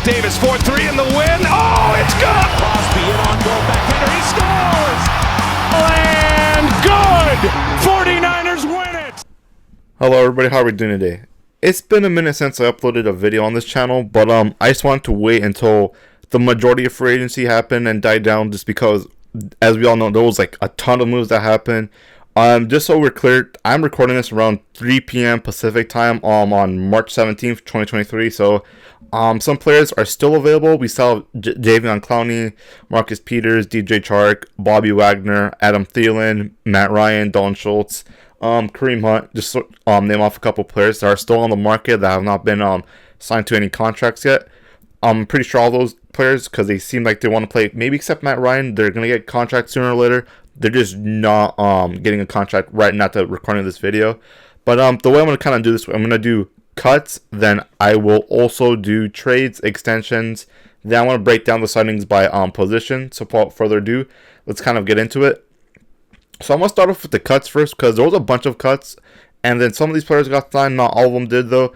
Davis 4-3 in the win. Oh, it's good! Crosby in on goal, backhander, he scores! And good! 49ers win it! Hello everybody, how are we doing today? It's been a minute since I uploaded a video on this channel, but I just wanted to wait until the majority of free agency happened and died down, just because, as we all know, there was like a ton of moves that happened. Just so we're clear, I'm recording this around 3 p.m. Pacific time on March 17th, 2023. So, some players are still available. We still have Javion Clowney, Marcus Peters, DJ Chark, Bobby Wagner, Adam Thielen, Matt Ryan, Dalton Schultz, Kareem Hunt. Just name off a couple players that are still on the market that have not been signed to any contracts yet. I'm pretty sure all those players, because they seem like they want to play, maybe except Matt Ryan, they're going to get contracts sooner or later. They're just not getting a contract right now at the recording of this video. But the way I'm going to kind of do this, I'm going to do cuts, then I will also do trades, extensions. Then I want to break down the signings by position. So without further ado, let's kind of get into it. So I'm going to start off with the cuts first, because there was a bunch of cuts, and then some of these players got signed. Not all of them did, though.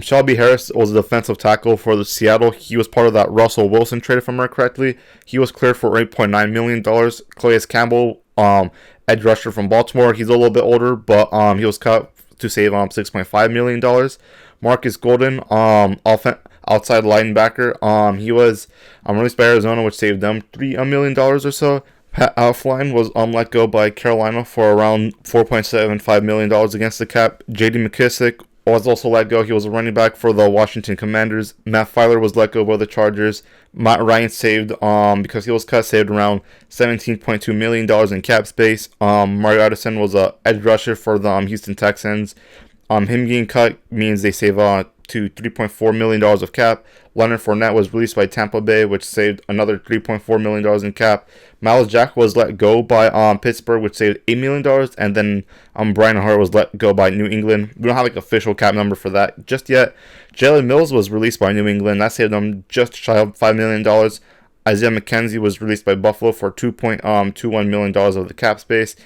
Shelby Harris was a defensive tackle for the Seattle. He was part of that Russell Wilson trade, if I remember correctly. He was cleared for $8.9 million. Calais Campbell, edge rusher from Baltimore. He's a little bit older, but he was cut to save $6.5 million. Marcus Golden, outside linebacker. He was released by Arizona, which saved them $3 million or so. Pat Elflein was let go by Carolina for around $4.75 million against the cap. J.D. McKissick was also let go. He was a running back for the Washington Commanders. Matt Filer was let go by the Chargers. Matt Ryan saved, because he was cut, saved around $17.2 million in cap space. Mario Addison was a edge rusher for the Houston Texans. Him getting cut means they save to $3.4 million of cap. Leonard Fournette was released by Tampa Bay, which saved another $3.4 million in cap. Miles Jack was let go by Pittsburgh, which saved $8 million. And then Brian Hart was let go by New England. We don't have like official cap number for that just yet. Jalen Mills was released by New England. That saved them just shy of $5 million. Isaiah McKenzie was released by Buffalo for $2.21 million of the cap space.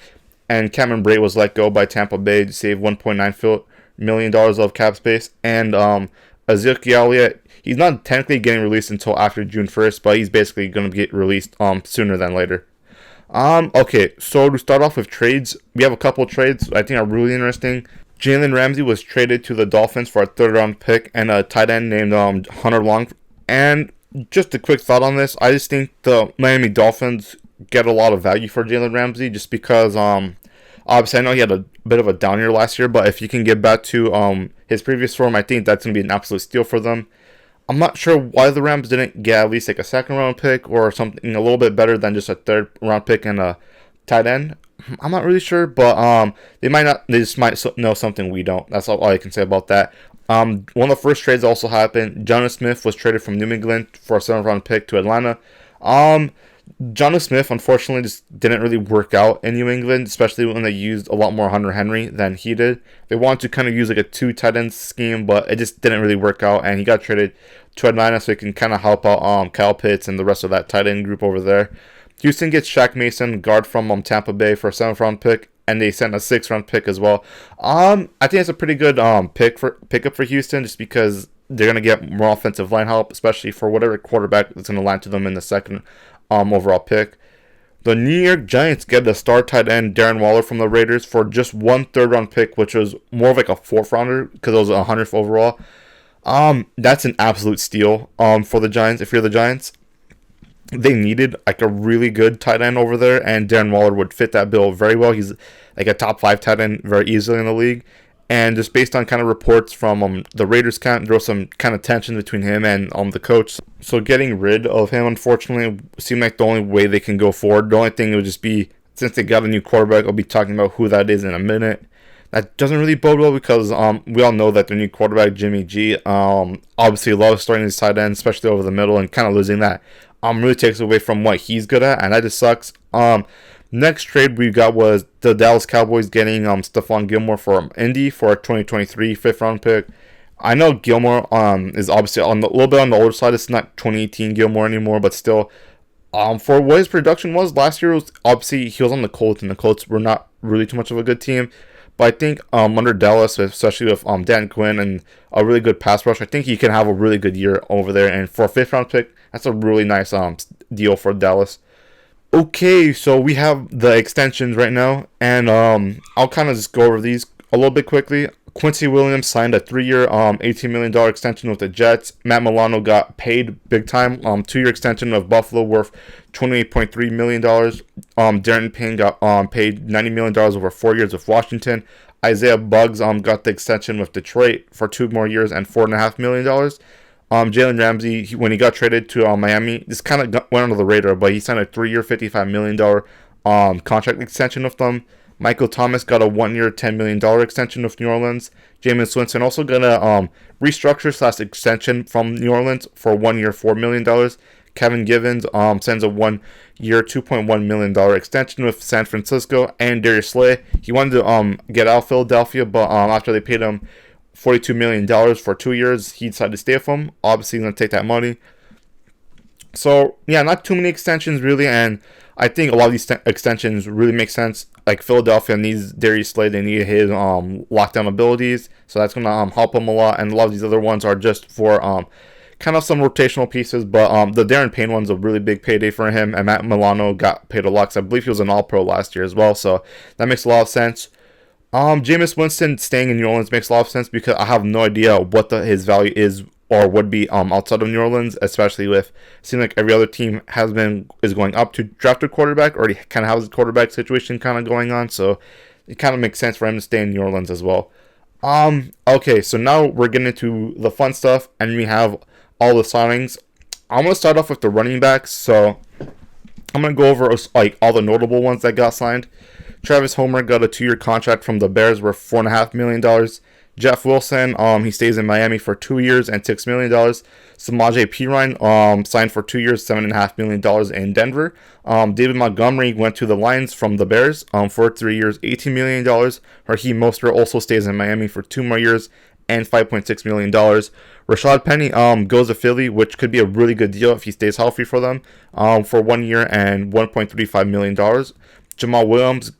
And Cameron Brate was let go by Tampa Bay to save $1.9 million of cap space. And Ezekiel Elliott, he's not technically getting released until after June 1st, but he's basically going to get released sooner than later. Okay, so to start off with trades, we have a couple of trades I think are really interesting. Jalen Ramsey was traded to the Dolphins for a third-round pick and a tight end named Hunter Long. And just a quick thought on this, I just think the Miami Dolphins get a lot of value for Jalen Ramsey just because obviously I know he had a bit of a down year last year, but if you can get back to his previous form, I think that's going to be an absolute steal for them. I'm not sure why the Rams didn't get at least like a second-round pick or something a little bit better than just a third-round pick and a tight end. I'm not really sure, but they just might know something we don't. That's all I can say about that. One of the first trades also happened. Jonnu Smith was traded from New England for a seventh-round pick to Atlanta. Jonnu Smith, unfortunately, just didn't really work out in New England, especially when they used a lot more Hunter Henry than he did. They wanted to kind of use like a two tight end scheme, but it just didn't really work out, and he got traded to Atlanta so he can kind of help out Kyle Pitts and the rest of that tight end group over there. Houston gets Shaq Mason, guard from Tampa Bay, for a 7th-round pick, and they sent a 6th-round pick as well. I think it's a pretty good pickup for Houston, just because they're going to get more offensive line help, especially for whatever quarterback that's going to land to them in the second overall pick. The New York Giants get the star tight end Darren Waller from the Raiders for just 1 third-round pick, which was more of like a 4th-rounder because it was 100th overall. That's an absolute steal for the Giants. If you're the Giants, they needed like a really good tight end over there, and Darren Waller would fit that bill very well. He's like a top 5 tight end very easily in the league. And just based on kind of reports from the Raiders camp, there was some kind of tension between him and the coach. So getting rid of him, unfortunately, seemed like the only way they can go forward. The only thing would just be, since they got a new quarterback, I'll be talking about who that is in a minute. That doesn't really bode well because we all know that their new quarterback, Jimmy G, obviously loves starting his tight end, especially over the middle, and kind of losing that really takes away from what he's good at, and that just sucks. Next trade we got was the Dallas Cowboys getting Stephon Gilmore from Indy for a 2023 5th-round pick. I know Gilmore is obviously a little bit on the older side. It's not 2018 Gilmore anymore, but still, for what his production was last year, obviously he was on the Colts, and the Colts were not really too much of a good team. But I think under Dallas, especially with Dan Quinn and a really good pass rush, I think he can have a really good year over there. And for a 5th-round pick, that's a really nice deal for Dallas. Okay, so we have the extensions right now, and I'll kind of just go over these a little bit quickly. Quincy Williams signed a 3-year, $18 million extension with the Jets. Matt Milano got paid big time, 2-year extension of Buffalo worth $28.3 million. Darren Payne got paid $90 million over 4 years with Washington. Isaiah Buggs got the extension with Detroit for 2 more years and $4.5 million. Jalen Ramsey, when he got traded to Miami, this kind of went under the radar, but he signed a 3-year, $55 million contract extension with them. Michael Thomas got a 1-year, $10 million extension with New Orleans. Jameis Winston also got a restructure / extension from New Orleans for 1 year, $4 million. Kevin Givens sends a 1-year, $2.1 million extension with San Francisco. And Darius Slay, he wanted to get out of Philadelphia, but after they paid him $42 million for 2 years, he decided to stay with them. Obviously, he's going to take that money. So, yeah, not too many extensions, really, and I think a lot of these extensions really make sense. Like, Philadelphia needs Darius Slay. They need his lockdown abilities, so that's going to help him a lot, and a lot of these other ones are just for kind of some rotational pieces, but the Darren Payne one's a really big payday for him, and Matt Milano got paid a lot, because I believe he was an All-Pro last year as well, so that makes a lot of sense. Jameis Winston staying in New Orleans makes a lot of sense because I have no idea what his value is or would be outside of New Orleans, especially with seeing like every other team is going up to draft a quarterback, or he kind of has a quarterback situation kind of going on, so it kind of makes sense for him to stay in New Orleans as well. Okay, so now we're getting into the fun stuff, and we have all the signings. I'm gonna start off with the running backs, so I'm gonna go over like all the notable ones that got signed. Travis Homer got a 2-year contract from the Bears worth $4.5 million. Jeff Wilson, he stays in Miami for 2 years and $6 million. Samaje Perine, signed for 2 years, $7.5 million in Denver. David Montgomery went to the Lions from the Bears for 3 years, $18 million. Raheem Mostert also stays in Miami for 2 more years and $5.6 million. Rashad Penny goes to Philly, which could be a really good deal if he stays healthy for them, for 1 year and $1.35 million. Jamal Williams,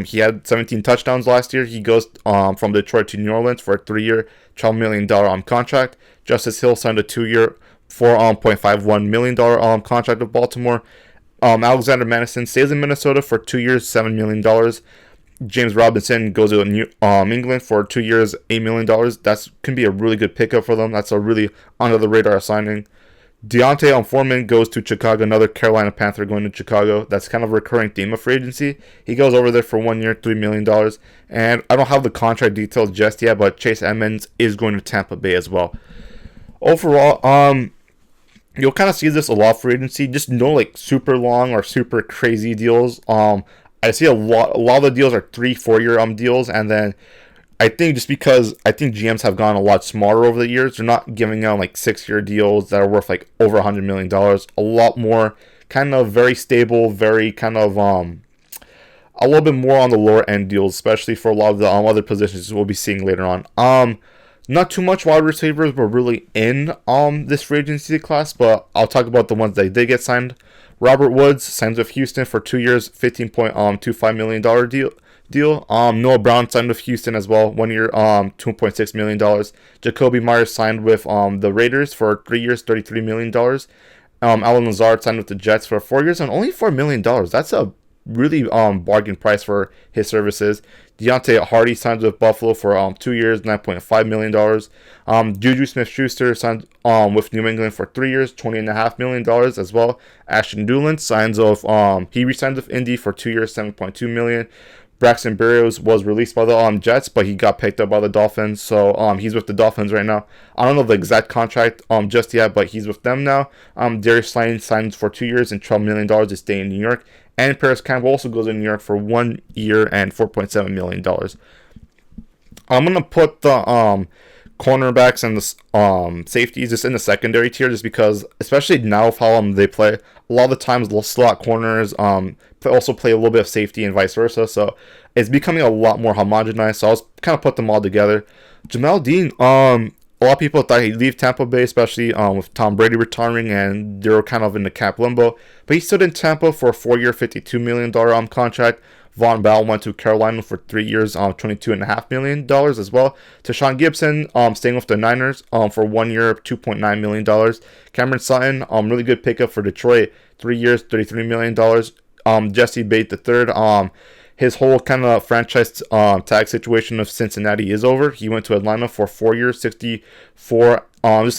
he had 17 touchdowns last year. He goes from Detroit to New Orleans for a 3-year, $12 million contract. Justice Hill signed a 2-year, $4.51 million contract with Baltimore. Alexander Madison stays in Minnesota for 2 years, $7 million. James Robinson goes to England for 2 years, $8 million. That can be a really good pickup for them. That's a really under-the-radar signing. Deontay Foreman goes to Chicago, another Carolina Panther going to Chicago. That's kind of a recurring theme of free agency. He goes over there for 1 year, $3 million. And I don't have the contract details just yet, but Chase Edmonds is going to Tampa Bay as well. Overall, you'll kind of see this a lot for free agency. Just no like super long or super crazy deals. I see a lot of the deals are 3-4 year deals, and then I think just because I think GMs have gone a lot smarter over the years, they're not giving out like 6-year deals that are worth like over $100 million. A lot more kind of very stable, very kind of a little bit more on the lower end deals, especially for a lot of the other positions we'll be seeing later on. Not too much wide receivers were really in this free agency class, but I'll talk about the ones that did get signed. Robert Woods signs with Houston for 2 years, $15.25 million deal. Noah Brown signed with Houston as well, 1 year, $2.6 million. Jacoby Myers signed with the Raiders for 3 years, $33 million. Allen Lazard signed with the Jets for 4 years and only $4 million. That's a really bargain price for his services. Deontay Hardy signs with Buffalo for 2 years, $9.5 million. Juju Smith-Schuster signed with New England for 3 years, $20.5 million as well. Ashton Dulin signs with he re-signs with Indy for 2 years, $7.2 million. Braxton Berrios was released by the Jets, but he got picked up by the Dolphins, so he's with the Dolphins right now. I don't know the exact contract just yet, but he's with them now. Darius Slayton signs for 2 years and $12 million to stay in New York. And Paris Campbell also goes to New York for 1 year and $4.7 million. I'm going to put the cornerbacks and the safeties just in the secondary tier, just because, especially now with how they play, a lot of the times the slot corners also play a little bit of safety and vice versa. So it's becoming a lot more homogenized. So I'll kind of put them all together. Jamel Dean, a lot of people thought he'd leave Tampa Bay, especially with Tom Brady retiring, and they were kind of in the cap limbo. But he stood in Tampa for a 4 year, $52 million contract. Von Bell went to Carolina for 3 years, $22.5 million as well. Tashawn Gibson, staying with the Niners, for 1 year, $2.9 million. Cameron Sutton, really good pickup for Detroit, 3 years, $33 million. Jesse Bates III, his whole kind of franchise tag situation of Cincinnati is over. He went to Atlanta for 4 years, just a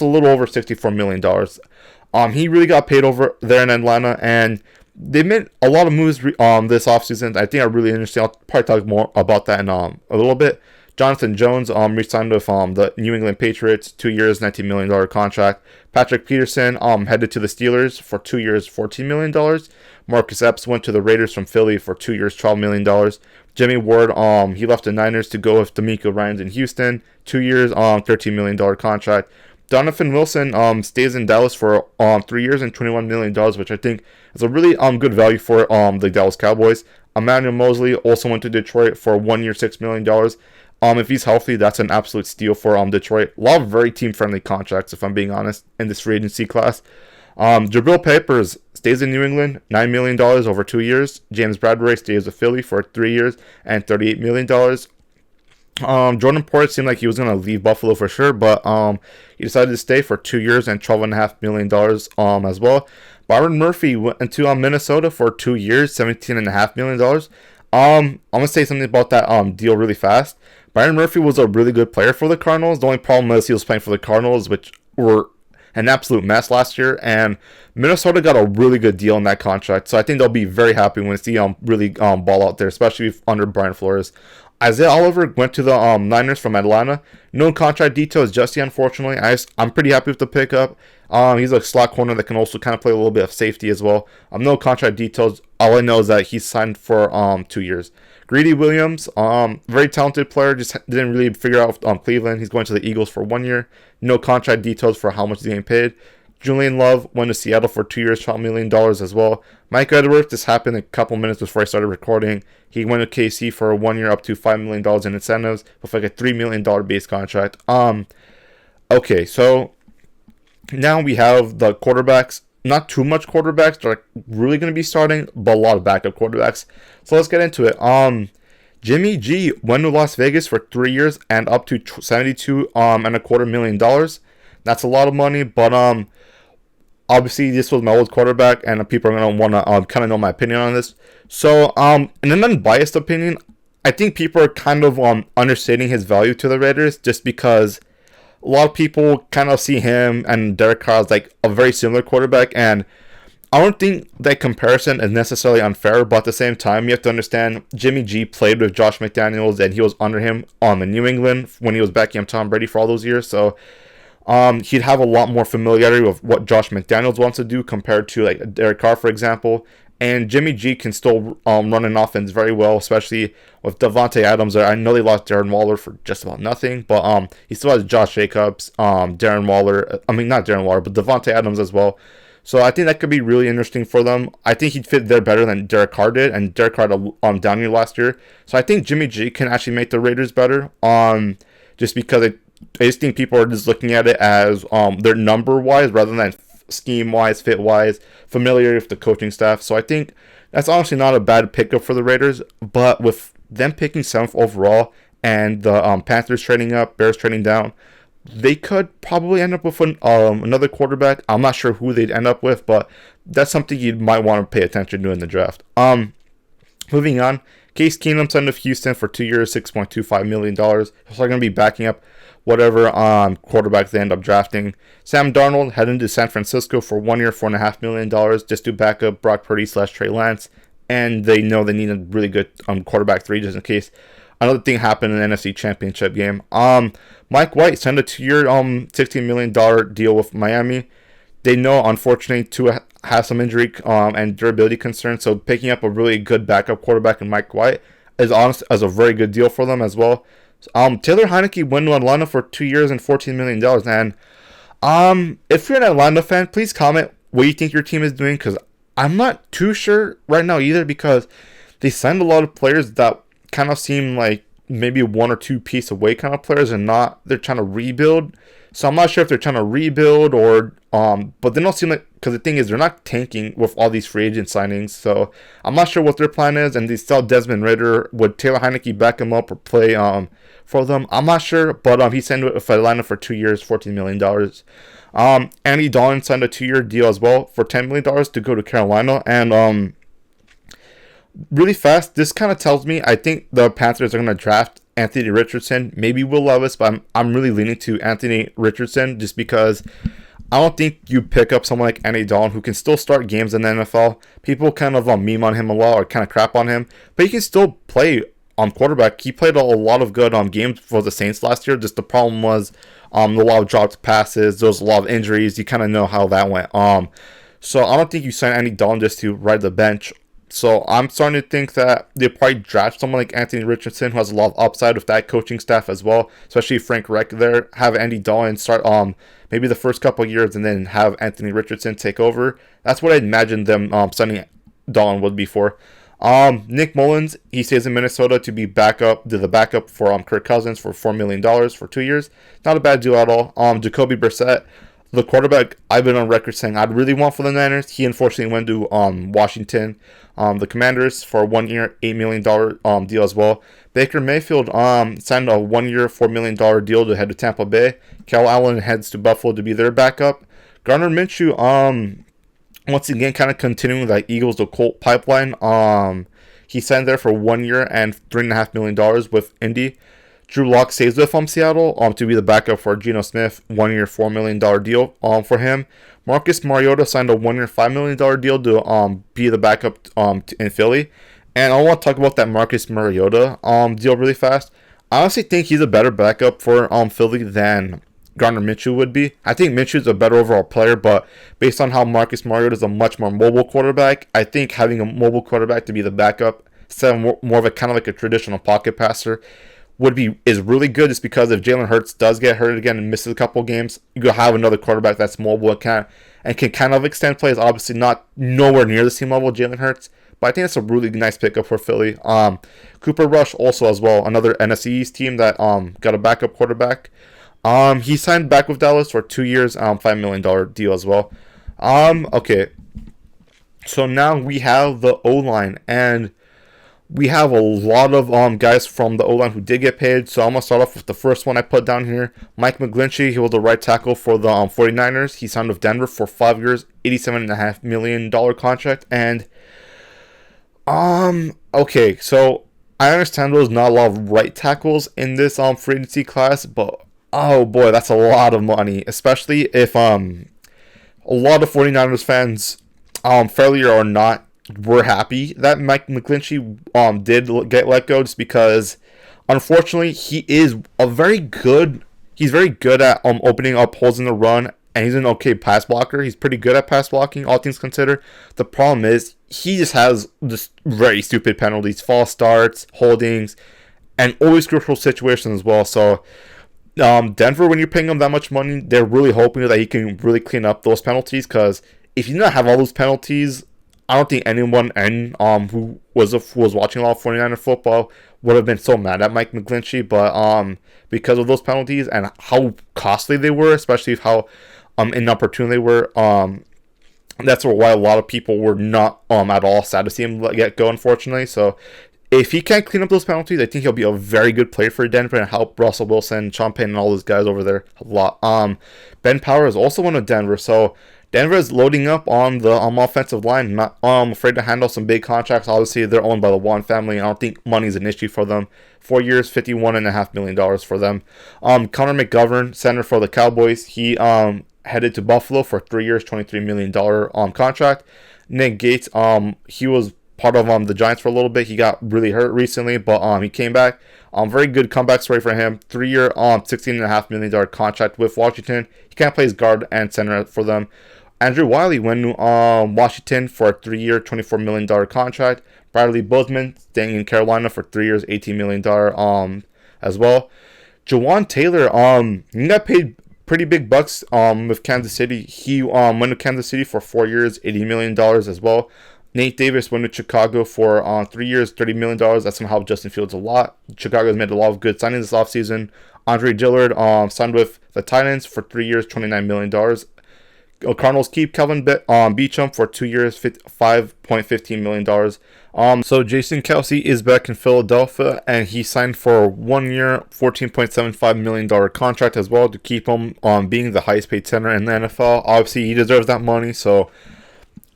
little over $64 million. He really got paid over there in Atlanta, and they made a lot of moves this offseason. I think are really interesting. I'll probably talk more about that in a little bit. Jonathan Jones re-signed with the New England Patriots, 2 years, $19 million contract. Patrick Peterson headed to the Steelers for 2 years, $14 million. Marcus Epps went to the Raiders from Philly for 2 years, $12 million. Jimmy Ward, he left the Niners to go with D'Amico Ryans in Houston, 2 years, $13 million contract. Donovan Wilson stays in Dallas for 3 years and $21 million, which I think is a really good value for the Dallas Cowboys. Emmanuel Mosley also went to Detroit for 1 year, $6 million. If he's healthy, that's an absolute steal for Detroit. A lot of very team-friendly contracts, if I'm being honest, in this free agency class. Jabril Peppers stays in New England, $9 million over 2 years. James Bradbury stays with Philly for 3 years and $38 million. Jordan Poyer seemed like he was going to leave Buffalo for sure, but he decided to stay for 2 years and $12.5 million as well. Byron Murphy went to Minnesota for 2 years, $17.5 million. I'm going to say something about that deal really fast. Byron Murphy was a really good player for the Cardinals. The only problem is he was playing for the Cardinals, which were an absolute mess last year, and Minnesota got a really good deal in that contract. So I think they'll be very happy when they see really ball out there, especially under Brian Flores. Isaiah Oliver went to the Niners from Atlanta. No contract details just yet, unfortunately. I'm pretty happy with the pickup. He's a slot corner that can also kind of play a little bit of safety as well. No contract details. All I know is that he's signed for 2 years. Greedy Williams, very talented player, just didn't really figure out Cleveland. He's going to the Eagles for 1 year. No contract details for how much he's getting paid. Julian Love went to Seattle for 2 years, $12 million as well. Mike Edwards, this happened a couple minutes before I started recording. He went to KC for 1 year, up to $5 million in incentives, with like a $3 million base contract. Okay, so now we have the quarterbacks. Not too much quarterbacks that are really going to be starting, but a lot of backup quarterbacks. So let's get into it. Jimmy G went to Las Vegas for 3 years and up to $72.25 million. That's a lot of money, but obviously this was my old quarterback, and people are going to want to kind of know my opinion on this. So in an unbiased opinion, I think people are kind of understating his value to the Raiders, just because a lot of people kind of see him and Derek Carr as like a very similar quarterback, and I don't think that comparison is necessarily unfair, but at the same time, you have to understand Jimmy G played with Josh McDaniels, and he was under him in New England when he was backing up Tom Brady for all those years, so he'd have a lot more familiarity with what Josh McDaniels wants to do compared to like Derek Carr, for example. And Jimmy G can still run an offense very well, especially with Devontae Adams. I know they lost Darren Waller for just about nothing, but he still has Josh Jacobs, Darren Waller. I mean, not Darren Waller, but Devontae Adams as well. So I think that could be really interesting for them. I think he'd fit there better than Derek Carr did, and Derek Carr had down year last year. So I think Jimmy G can actually make the Raiders better, just because I just think people are just looking at it as their number-wise rather than scheme-wise, fit-wise, familiar with the coaching staff. So I think that's honestly not a bad pickup for the Raiders. But with them picking 7th overall and the Panthers trading up, Bears trading down, they could probably end up with another quarterback. I'm not sure who they'd end up with, but that's something you might want to pay attention to in the draft. Moving on, Case Keenum signed with Houston for 2 years, $6.25 million. He's going to be backing up whatever quarterback they end up drafting. Sam Darnold heading to San Francisco for 1 year, $4.5 million, just to back up Brock Purdy / Trey Lance. And they know they need a really good quarterback 3 just in case another thing happened in the NFC Championship game. Mike White signed a 2 year, $16 million deal with Miami. They know, unfortunately, Tua has some injury and durability concerns, so picking up a really good backup quarterback in Mike White is honest as a very good deal for them as well. Taylor Heineke went to Atlanta for 2 years and $14 million. And if you're an Atlanta fan, please comment what you think your team is doing, because I'm not too sure right now either, because they signed a lot of players that kind of seem like maybe one or two piece away kind of players, and not they're trying to rebuild. So I'm not sure if they're trying to rebuild or but they don't seem like, because the thing is they're not tanking with all these free agent signings. So I'm not sure what their plan is, and they still Desmond Ridder. Would Taylor Heineke back him up or play for them? I'm not sure, but he signed with Atlanta for 2 years, $14 million. Andy Dalton signed a 2-year deal as well for $10 million to go to Carolina, and really fast, this kind of tells me I think the Panthers are going to draft Anthony Richardson, maybe Will Levis, but I'm really leaning to Anthony Richardson just because I don't think you pick up someone like Andy Dalton who can still start games in the NFL. People kind of meme on him a lot or kind of crap on him, but he can still play quarterback. He played a lot of good games for the Saints last year. Just the problem was a lot of dropped passes. There was a lot of injuries. You kind of know how that went. So I don't think you sign Andy Dalton just to ride the bench. So I'm starting to think that they probably draft someone like Anthony Richardson who has a lot of upside with that coaching staff as well, especially Frank Reich there. Have Andy Dalton start maybe the first couple of years and then have Anthony Richardson take over. That's what I imagined them signing Dalton would be for. Nick Mullins, he stays in Minnesota to be the backup for Kirk Cousins for $4 million for 2 years. Not a bad deal at all. Jacoby Brissett, the quarterback I've been on record saying I'd really want for the Niners. He unfortunately went to Washington, the Commanders, for a 1 year, $8 million deal as well. Baker Mayfield signed a 1 year, $4 million deal to head to Tampa Bay. Cal Allen heads to Buffalo to be their backup. Gardner Minshew, once again, kind of continuing that Eagles to Colt pipeline. He signed there for 1 year and $3.5 million with Indy. Drew Lock stays with Seattle to be the backup for Geno Smith, 1 year, $4 million deal for him. Marcus Mariota signed a 1 year, $5 million deal to be the backup in Philly. And I want to talk about that Marcus Mariota deal really fast. I honestly think he's a better backup for Philly than Gardner Minshew would be. I think Minshew's a better overall player, but based on how Marcus Mariota is a much more mobile quarterback, I think having a mobile quarterback to be the backup, instead of more of a kind of like a traditional pocket passer, is really good, just because if Jalen Hurts does get hurt again and misses a couple games, you go have another quarterback that's mobile and can kind of extend plays. Obviously not nowhere near the same level of Jalen Hurts, but I think that's a really nice pickup for Philly. Cooper Rush also as well, another NFC East team that got a backup quarterback. He signed back with Dallas for 2 years, $5 million deal as well. Okay, so now we have the O-line, and we have a lot of guys from the O-line who did get paid. So I'm going to start off with the first one I put down here. Mike McGlinchey, he was the right tackle for the 49ers. He signed with Denver for 5 years, $87.5 million contract. And, okay, so I understand there's not a lot of right tackles in this free agency class, but oh boy, that's a lot of money, especially if a lot of 49ers fans, fairly or not, were happy that Mike McGlinchey did get let go, just because unfortunately he's very good at opening up holes in the run, and he's an okay pass blocker. He's pretty good at pass blocking, all things considered. The problem is he just has just very stupid penalties, false starts, holdings, and always crucial situations as well. So Denver, when you're paying him that much money, they're really hoping that he can really clean up those penalties, because if you don't have all those penalties, I don't think anyone who was watching a lot of 49er football would have been so mad at Mike McGlinchey. But because of those penalties and how costly they were, especially how inopportune they were, that's why a lot of people were not at all sad to see him get go, unfortunately. So if he can't clean up those penalties, I think he'll be a very good player for Denver and help Russell Wilson, Sean Payton, and all those guys over there a lot. Ben Power is also one of Denver, so Denver is loading up on the offensive line, not afraid to handle some big contracts. Obviously, they're owned by the Juan family. I don't think money is an issue for them. 4 years, $51.5 million for them. Connor McGovern, center for the Cowboys, he headed to Buffalo for 3 years, $23 million contract. Nick Gates, he was part of the Giants for a little bit. He got really hurt recently, but he came back. Very good comeback story for him. 3 year, $16.5 million contract with Washington. He can't play as guard and center for them. Andrew Wiley went to Washington for a 3 year, $24 million contract. Bradley Bozeman staying in Carolina for 3 years, $18 million as well. Jawan Taylor, he got paid pretty big bucks with Kansas City. He went to Kansas City for 4 years, $80 million as well. Nate Davis went to Chicago for 3 years, $30 million. That's going to help Justin Fields a lot. Chicago has made a lot of good signings this offseason. Andre Dillard signed with the Titans for 3 years, $29 million. Cardinals keep Kelvin Beachum for 2 years, $5.15 million. So Jason Kelce is back in Philadelphia, and he signed for a 1 year, $14.75 million contract as well to keep him being the highest paid center in the NFL. Obviously, he deserves that money, so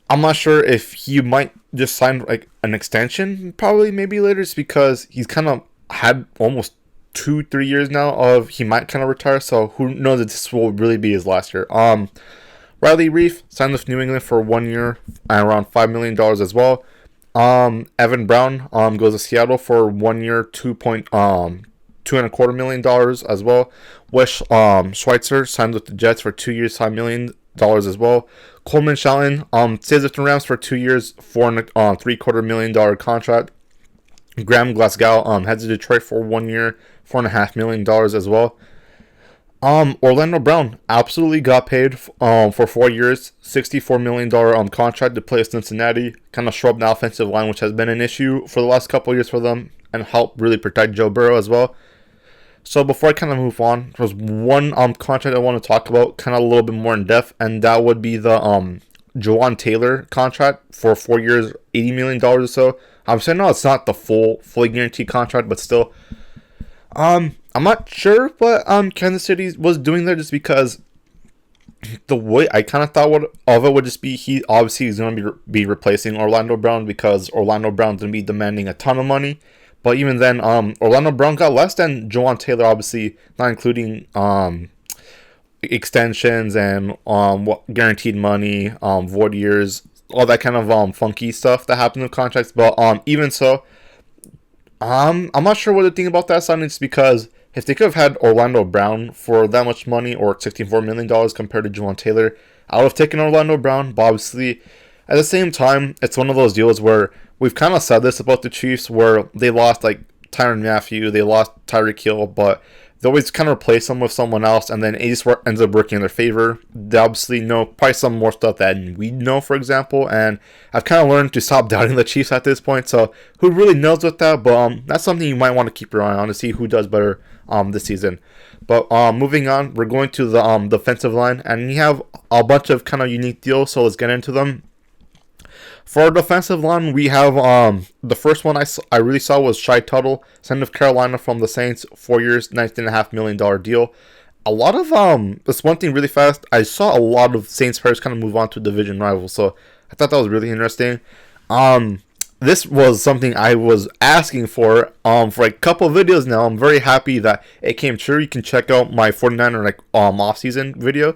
I'm not sure if he might just sign like an extension, probably maybe later, just because he's kind of had almost 2-3 years now of he might kind of retire. So who knows if this will really be his last year. Riley Reif signed with New England for 1 year and around $5 million as well. Evan Brown goes to Seattle for 1 year, $2.25 million as well. Wes Schweitzer signed with the Jets for 2 years, $5 million as well. Coleman Shelton stays with the Rams for 2 years, $4.75 million contract. Graham Glasgow heads to Detroit for 1 year, $4.5 million as well. Orlando Brown absolutely got paid for 4 years, $64 million contract to play with Cincinnati. Kind of shore up the offensive line, which has been an issue for the last couple of years for them, and help really protect Joe Burrow as well. So before I kind of move on, there's one contract I want to talk about, kind of a little bit more in depth, and that would be the Jawan Taylor contract for 4 years, $80 million or so. I'm saying no, it's not the fully guaranteed contract, but still. I'm not sure what Kansas City was doing there, just because the way I kind of thought of it would just be he obviously is going to be replacing Orlando Brown, because Orlando Brown's going to be demanding a ton of money. But even then, Orlando Brown got less than Jawan Taylor, obviously, not including extensions and guaranteed money, void years, all that kind of funky stuff that happens with contracts. But even so, I'm not sure what to think about that signing, just because if they could have had Orlando Brown for that much money, or $64 million compared to Jawan Taylor, I would have taken Orlando Brown. But obviously, at the same time, it's one of those deals where we've kind of said this about the Chiefs, where they lost like Tyrann Mathieu, they lost Tyreek Hill, but they always kind of replace them with someone else, and then it just ends up working in their favor. They obviously know probably some more stuff than we know, for example, and I've kind of learned to stop doubting the Chiefs at this point. So who really knows with that? But that's something you might want to keep your eye on to see who does better this season. But moving on, we're going to the defensive line, and we have a bunch of kind of unique deals, so let's get into them. For our defensive line, we have the first one I really saw was Shy Tuttle, signed with Carolina from the Saints, 4 years, $19.5 million deal. A lot of this one thing really fast, I saw a lot of Saints players kind of move on to division rivals, so I thought that was really interesting. This was something I was asking for a couple of videos now. I'm very happy that it came true. You can check out my 49er off-season video.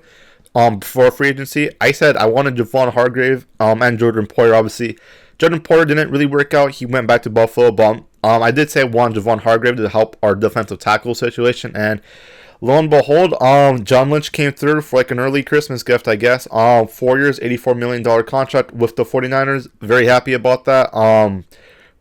Before free agency, I said I wanted Javon Hargrave and Jordan Poyer. Obviously, Jordan Poyer didn't really work out. He went back to Buffalo, but I did say I want Javon Hargrave to help our defensive tackle situation, and lo and behold, John Lynch came through for like an early Christmas gift, I guess. 4 years, $84 million contract with the 49ers. Very happy about that.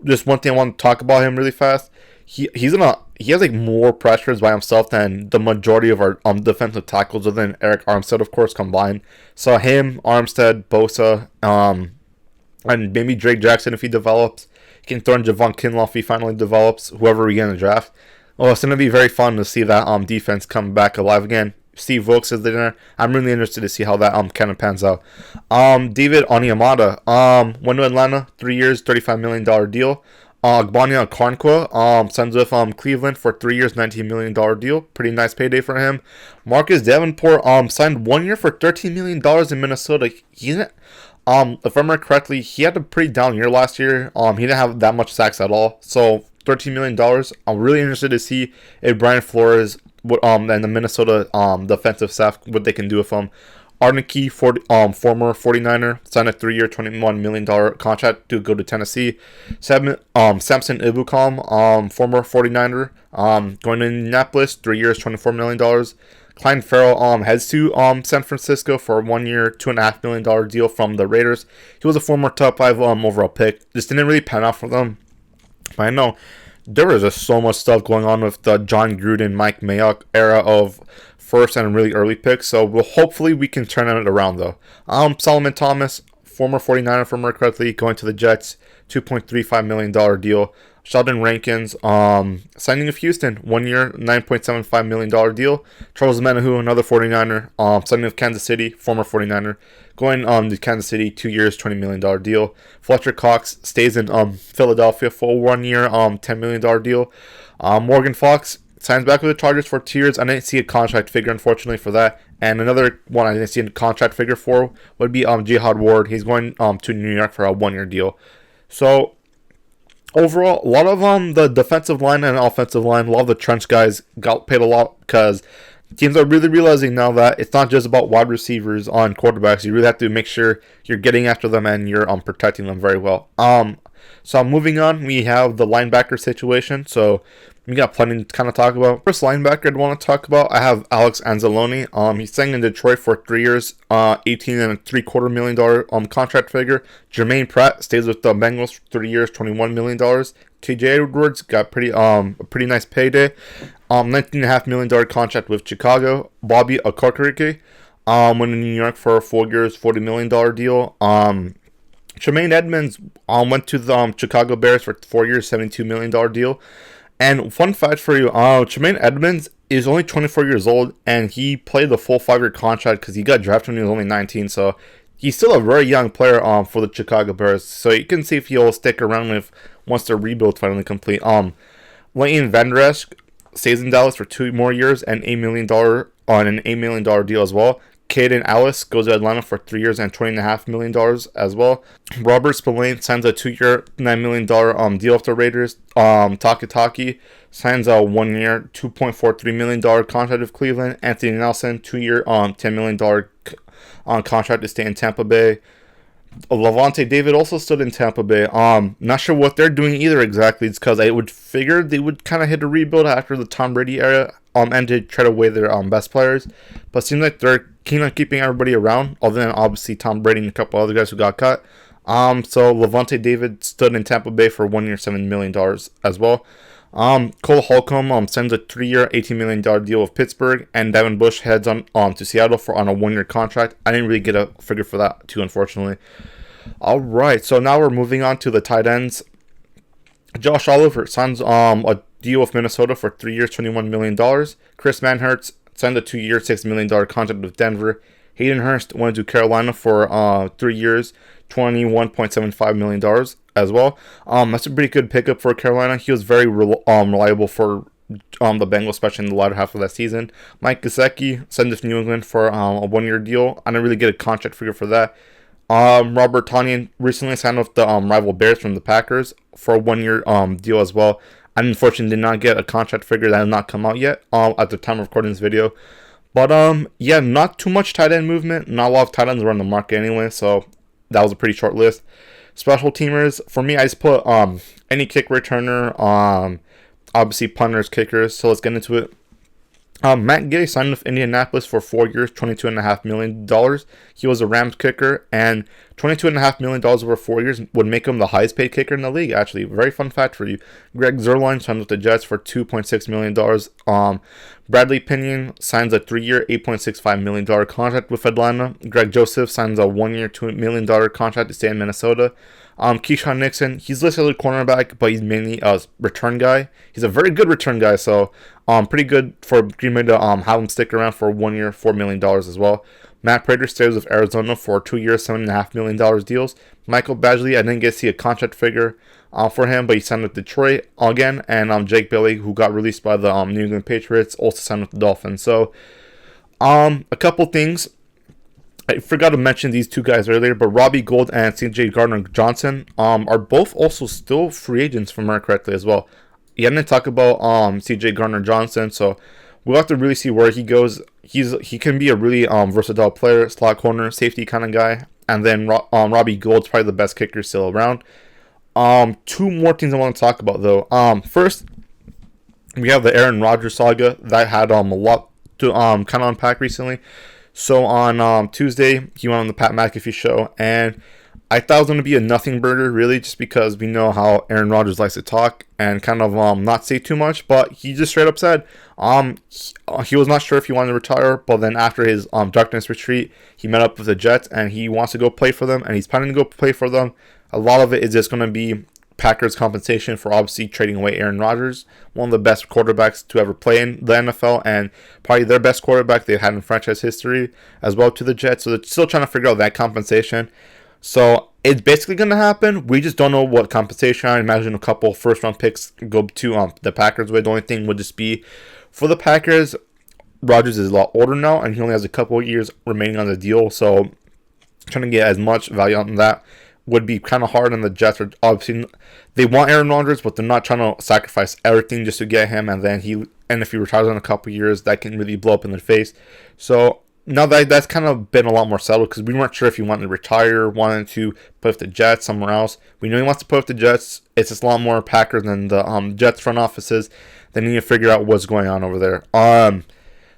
Just one thing I want to talk about him really fast. He has like more pressures by himself than the majority of our defensive tackles, other than Eric Armstead, of course, combined. So him, Armstead, Bosa, and maybe Drake Jackson if he develops. He can throw in Javon Kinlaw if he finally develops, whoever we get in the draft. Oh, it's going to be very fun to see that defense come back alive again. Steve Wilkes is there. I'm really interested to see how that kind of pans out. David Onyemata went to Atlanta, 3 years, $35 million deal. Gbanya Okonkwo signs with Cleveland for 3 years, $19 million deal. Pretty nice payday for him. Marcus Davenport signed 1 year for $13 million in Minnesota. He didn't, if I remember correctly, he had a pretty down year last year. He didn't have that much sacks at all. So $13 million. I'm really interested to see if Brian Flores and the Minnesota defensive staff, what they can do with him. Arnike, former 49er, signed a 3-year, $21 million contract to go to Tennessee. Samson Ebukam, former 49er, going to Indianapolis, 3 years, $24 million. Clyde Farrell heads to San Francisco for a 1 year, $2.5 million deal from the Raiders. He was a former top 5 overall pick. Just didn't really pan out for them. But I know there was just so much stuff going on with the John Gruden, Mike Mayock era of first and really early picks, so hopefully we can turn it around though. Solomon Thomas, former 49er from correctly, going to the Jets, $2.35 million deal. Sheldon Rankins, signing with Houston, 1 year, $9.75 million deal. Charles Menahu, another 49er, signing with Kansas City, former 49er, going to Kansas City, 2 years, $20 million deal. Fletcher Cox stays in Philadelphia for 1 year, $10 million deal. Morgan Fox signs back with the Chargers for 2 years. I didn't see a contract figure, unfortunately, for that. And another one I didn't see a contract figure for would be Jihad Ward. He's going to New York for a 1 year deal. So overall, a lot of the defensive line and offensive line, a lot of the trench guys got paid a lot because teams are really realizing now that it's not just about wide receivers on quarterbacks. You really have to make sure you're getting after them and you're protecting them very well. So moving on, we have the linebacker situation. So we got plenty to kind of talk about. First linebacker I'd want to talk about, I have Alex Anzalone. He's staying in Detroit for 3 years, $18.75 million contract figure. Jermaine Pratt stays with the Bengals for 3 years, $21 million. TJ Edwards got a pretty nice payday. $19.5 million contract with Chicago. Bobby Okereke went to New York for 4 years, $40 million deal. Tremaine Edmonds went to the Chicago Bears for 4 years, $72 million deal. And fun fact for you, Tremaine Edmonds is only 24 years old, and he played the full 5 year contract because he got drafted when he was only 19. So he's still a very young player for the Chicago Bears. So you can see if he'll stick around once the rebuild finally complete. Leighton Vander Esch stays in Dallas for 2 more years and $8 million on an $8 million deal as well. Caden Alice goes to Atlanta for 3 years and $20.5 million as well. Robert Spillane signs a 2 year, $9 million deal with the Raiders. Takitaki signs a 1 year, $2.43 million contract with Cleveland. Anthony Nelson, 2 year, $10 million contract to stay in Tampa Bay. Levante David also stood in Tampa Bay. Not sure what they're doing either exactly. It's because I would figure they would kind of hit a rebuild after the Tom Brady era and to try to weigh their best players. But it seems like they're keen on keeping everybody around, other than obviously Tom Brady and a couple other guys who got cut. So Levante David stood in Tampa Bay for 1 year, $7 million as well. Cole Holcomb sends a 3 year, $18 million deal with Pittsburgh, and Devin Bush heads on to Seattle on a 1 year contract. I didn't really get a figure for that too, unfortunately. All right, so now we're moving on to the tight ends. Josh Oliver signs a deal with Minnesota for 3 years, $21 million. Chris Manhertz signed a 2 year, $6 million contract with Denver. Hayden Hurst went to Carolina for 3 years, $21.75 million as well. That's a pretty good pickup for Carolina. He was very reliable for the Bengals, especially in the latter half of that season. Mike Gesicki signed with New England for a 1 year deal. I didn't really get a contract figure for that. Robert Tonyan recently signed with the rival Bears from the Packers for a 1 year deal as well. I unfortunately did not get a contract figure that has not come out yet at the time of recording this video. But yeah, not too much tight end movement. Not a lot of tight ends were on the market anyway, so that was a pretty short list. Special teamers, for me, I just put any kick returner, obviously punters, kickers, so let's get into it. Matt Gay signed with Indianapolis for 4 years, $22.5 million. He was a Rams kicker, and $22.5 million over 4 years would make him the highest paid kicker in the league, actually. Very fun fact for you. Greg Zuerlein signed with the Jets for $2.6 million. Bradley Pinion signs a 3 year, $8.65 million contract with Atlanta. Greg Joseph signs a 1 year, $2 million contract to stay in Minnesota. Keyshawn Nixon, he's listed as a cornerback, but he's mainly a return guy. He's a very good return guy, so pretty good for Green Bay to have him stick around for 1 year, $4 million as well. Matt Prater stays with Arizona for 2 years, $7.5 million deals. Michael Badgley, I didn't get to see a contract figure for him, but he signed with Detroit again. And Jake Bailey, who got released by the New England Patriots, also signed with the Dolphins. So a couple things. I forgot to mention these two guys earlier, but Robbie Gould and CJ Gardner-Johnson are both also still free agents, if I remember correctly, as well. Yeah, I'm going to talk about CJ Gardner-Johnson, so we'll have to really see where he goes. He can be a really versatile player, slot corner, safety kind of guy. And then Robbie Gould's probably the best kicker still around. 2 more things I want to talk about, though. First, we have the Aaron Rodgers saga that had a lot to kind of unpack recently. So on Tuesday, he went on the Pat McAfee show, and I thought it was going to be a nothing burger, really, just because we know how Aaron Rodgers likes to talk and kind of not say too much. But he just straight up said he was not sure if he wanted to retire. But then after his darkness retreat, he met up with the Jets and he wants to go play for them, and he's planning to go play for them. A lot of it is just going to be Packers compensation for obviously trading away Aaron Rodgers, one of the best quarterbacks to ever play in the NFL, and probably their best quarterback they've had in franchise history as well, to the Jets. So they're still trying to figure out that compensation. So it's basically going to happen. We just don't know what compensation. I imagine a couple first-round picks go to the Packers with. The only thing would just be for the Packers, Rodgers is a lot older now, and he only has a couple of years remaining on the deal. So trying to get as much value on that would be kind of hard. And the Jets are obviously, they want Aaron Rodgers, but they're not trying to sacrifice everything just to get him. And then if he retires in a couple of years, that can really blow up in their face. So now that's kind of been a lot more settled, because we weren't sure if he wanted to retire, wanted to put up the Jets somewhere else. We know he wants to put up the Jets. It's just a lot more Packers than the Jets front offices. They need to figure out what's going on over there.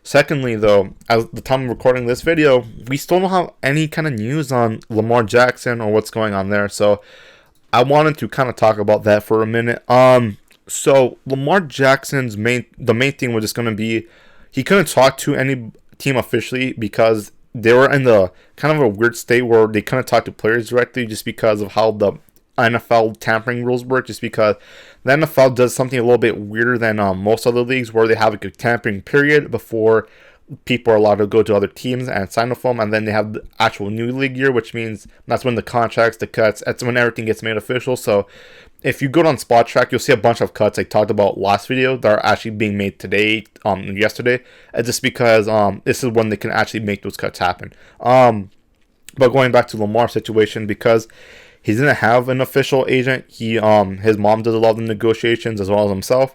Secondly, though, at the time of recording this video, we still don't have any kind of news on Lamar Jackson or what's going on there. So I wanted to kind of talk about that for a minute. So Lamar Jackson's main thing was just going to be he couldn't talk to any team officially because they were in the kind of a weird state where they couldn't talk to players directly, just because of how the NFL tampering rules work, just because the NFL does something a little bit weirder than most other leagues, where they have like a tampering period before people are allowed to go to other teams and sign up for them, and then they have the actual new league year, which means that's when the contracts, the cuts, that's when everything gets made official. So if you go on Spot Track, you'll see a bunch of cuts I talked about last video that are actually being made today, yesterday, just because this is when they can actually make those cuts happen. But going back to Lamar's situation, because he didn't have an official agent, his mom did a lot of the negotiations as well as himself.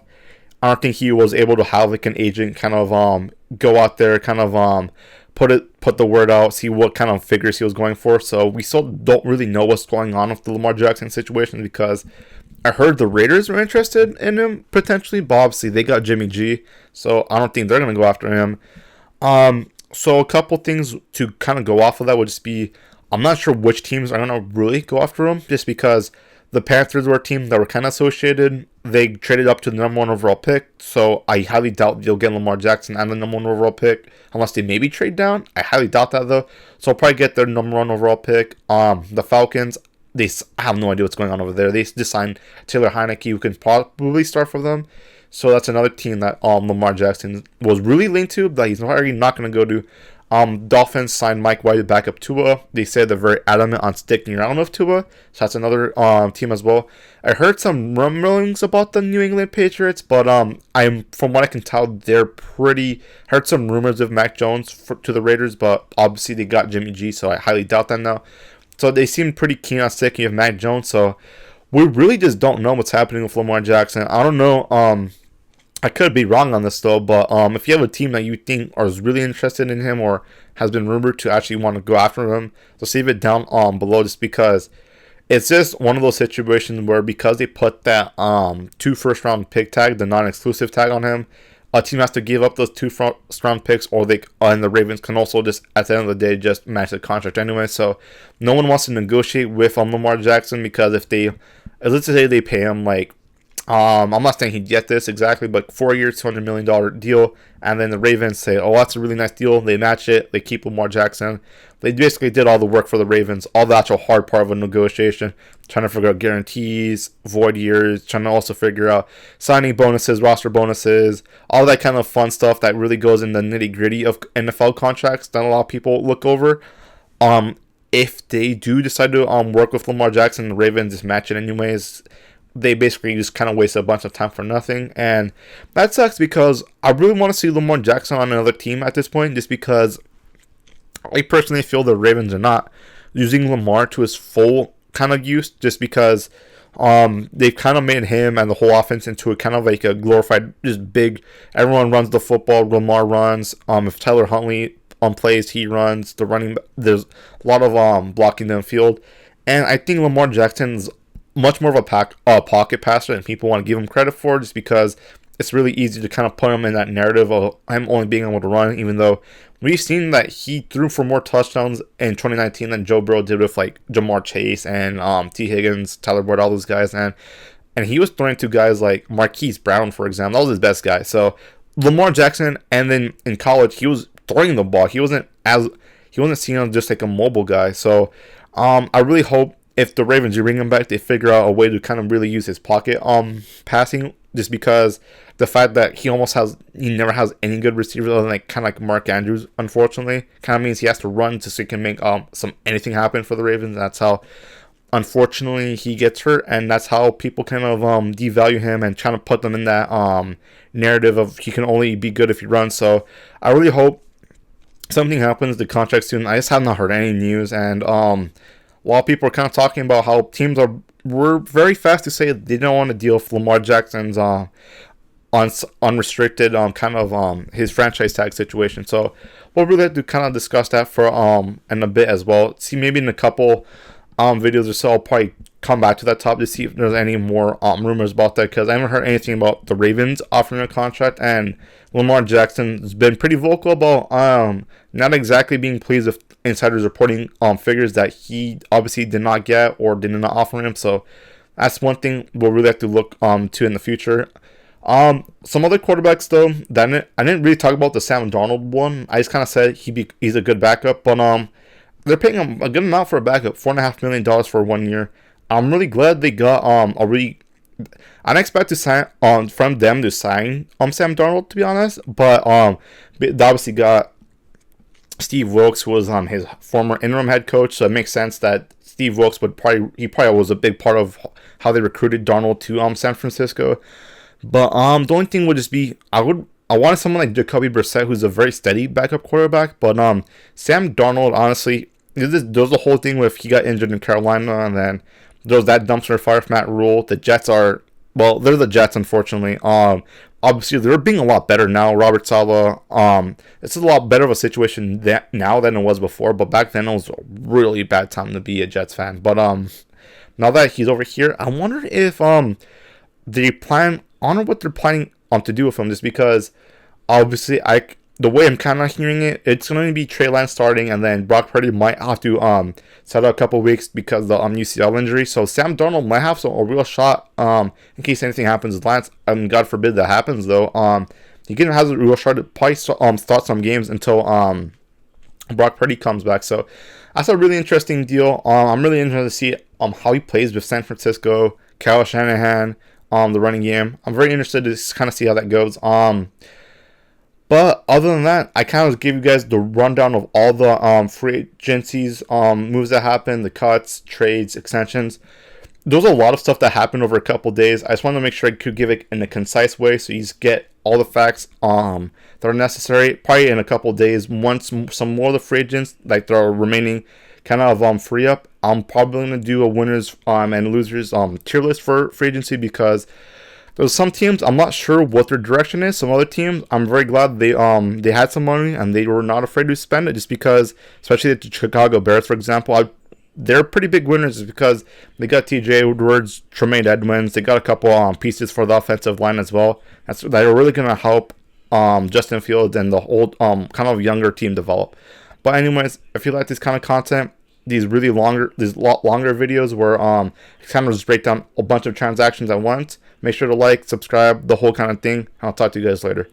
I don't think he was able to have like an agent kind of go out there, kind of put the word out, see what kind of figures he was going for. So we still don't really know what's going on with the Lamar Jackson situation, because I heard the Raiders were interested in him potentially, but obviously they got Jimmy G, so I don't think they're going to go after him. So a couple things to kind of go off of that would just be, I'm not sure which teams are going to really go after him, just because the Panthers were a team that were kind of associated. They traded up to the number 1 overall pick, so I highly doubt they'll get Lamar Jackson and the number 1 overall pick, unless they maybe trade down. I highly doubt that, though. So I'll probably get their number 1 overall pick. The Falcons, I have no idea what's going on over there. They just signed Taylor Heineke, who can probably start for them. So that's another team that Lamar Jackson was really linked to, that he's already not going to go to. Dolphins signed Mike White to back up Tua. They said they're very adamant on sticking around with Tua, so that's another team as well. I heard some rumblings about the New England Patriots, but from what I can tell, they're heard some rumors of Mac Jones to the Raiders, but obviously they got Jimmy G, so I highly doubt that now. So they seem pretty keen on sticking with Mac Jones, so we really just don't know what's happening with Lamar Jackson. I don't know. I could be wrong on this, though, but if you have a team that you think is really interested in him or has been rumored to actually want to go after him, so save it down below, just because it's just one of those situations where, because they put that 2 first-round pick tag, the non-exclusive tag on him, a team has to give up those 2 first-round picks, or and the Ravens can also just, at the end of the day, just match the contract anyway. So no one wants to negotiate with Lamar Jackson, because if let's say they pay him like, I'm not saying he'd get this exactly, but 4 years, $200 million deal, and then the Ravens say, oh, that's a really nice deal. They match it. They keep Lamar Jackson. They basically did all the work for the Ravens, all the actual hard part of a negotiation, trying to figure out guarantees, void years, trying to also figure out signing bonuses, roster bonuses, all that kind of fun stuff that really goes in the nitty-gritty of NFL contracts that a lot of people look over. If they do decide to work with Lamar Jackson, the Ravens just match it anyways. They basically just kind of waste a bunch of time for nothing, and that sucks, because I really want to see Lamar Jackson on another team at this point, just because I personally feel the Ravens are not using Lamar to his full kind of use, just because they've kind of made him and the whole offense into a kind of like a glorified, just big, everyone runs the football, Lamar runs, if Tyler Huntley plays, he runs, there's a lot of blocking downfield, and I think Lamar Jackson's much more of a pocket passer than people want to give him credit for, just because it's really easy to kind of put him in that narrative of him only being able to run, even though we've seen that he threw for more touchdowns in 2019 than Joe Burrow did with like Jamar Chase and T. Higgins, Tyler Boyd, all those guys, and he was throwing to guys like Marquise Brown, for example. That was his best guy. So Lamar Jackson, and then in college he was throwing the ball. He wasn't seen as just like a mobile guy. So I really hope if the Ravens do bring him back, they figure out a way to kind of really use his pocket passing, just because the fact that he never has any good receivers other than like kind of like Mark Andrews, unfortunately, kind of means he has to run just so he can make anything happen for the Ravens. And that's how, unfortunately, he gets hurt, and that's how people kind of devalue him and trying to put them in that narrative of he can only be good if he runs. So I really hope something happens, the contract soon. I just have not heard any news, and while people are kind of talking about how teams were very fast to say they don't want to deal with Lamar Jackson's unrestricted his franchise tag situation. So we'll really have to kind of discuss that for in a bit as well. See, maybe in a couple videos or so, I'll probably come back to that topic to see if there's any more rumors about that, because I haven't heard anything about the Ravens offering a contract, and Lamar Jackson has been pretty vocal about not exactly being pleased with insiders reporting figures that he obviously did not get or did not offer him. So that's one thing we'll really have to look to in the future. Some other quarterbacks though that I didn't really talk about the Sam Darnold one. I just kind of said he's a good backup, but they're paying him a good amount for a backup, $4.5 million for 1 year. I'm really glad they got I didn't expect to sign from them to sign Sam Darnold, to be honest, but they obviously got Steve Wilkes, who was his former interim head coach, so it makes sense that Steve Wilkes probably was a big part of how they recruited Darnold to San Francisco. But the only thing would just be I wanted someone like Jacoby Brissett, who's a very steady backup quarterback, but Sam Darnold, honestly, there was the whole thing with he got injured in Carolina, and then there was that dumpster fire with Matt Rule. The Jets they're the Jets, unfortunately. Obviously, they're being a lot better now. Robert Saleh, it's a lot better of a situation now than it was before. But back then, it was a really bad time to be a Jets fan. But now that he's over here, I wonder if they plan on what they're planning to do with him. Just because, obviously, the way I'm kind of hearing it, it's going to be Trey Lance starting, and then Brock Purdy might have to set out a couple weeks because of the UCL injury. So Sam Darnold might have a real shot in case anything happens with Lance. God forbid that happens, though. He can have a real shot to probably start some games until Brock Purdy comes back. So that's a really interesting deal. I'm really interested to see how he plays with San Francisco, Kyle Shanahan, the running game. I'm very interested to kind of see how that goes. But other than that, I kind of gave you guys the rundown of all the free agencies, moves that happened, the cuts, trades, extensions. There was a lot of stuff that happened over a couple days. I just wanted to make sure I could give it in a concise way so you get all the facts that are necessary. Probably in a couple days, once some more of the free agents, like that are remaining, kind of free up, I'm probably going to do a winners and losers tier list for free agency, because there's some teams I'm not sure what their direction is. Some other teams I'm very glad they had some money and they were not afraid to spend it, just because, especially the Chicago Bears, for example, they're pretty big winners just because they got T.J. Edwards, Tremaine Edmonds, they got a couple pieces for the offensive line as well. That are really going to help Justin Fields and the old kind of younger team develop. But anyways, if you like this kind of content, these longer videos where kind of just break down a bunch of transactions at once, make sure to like, subscribe, the whole kind of thing. I'll talk to you guys later.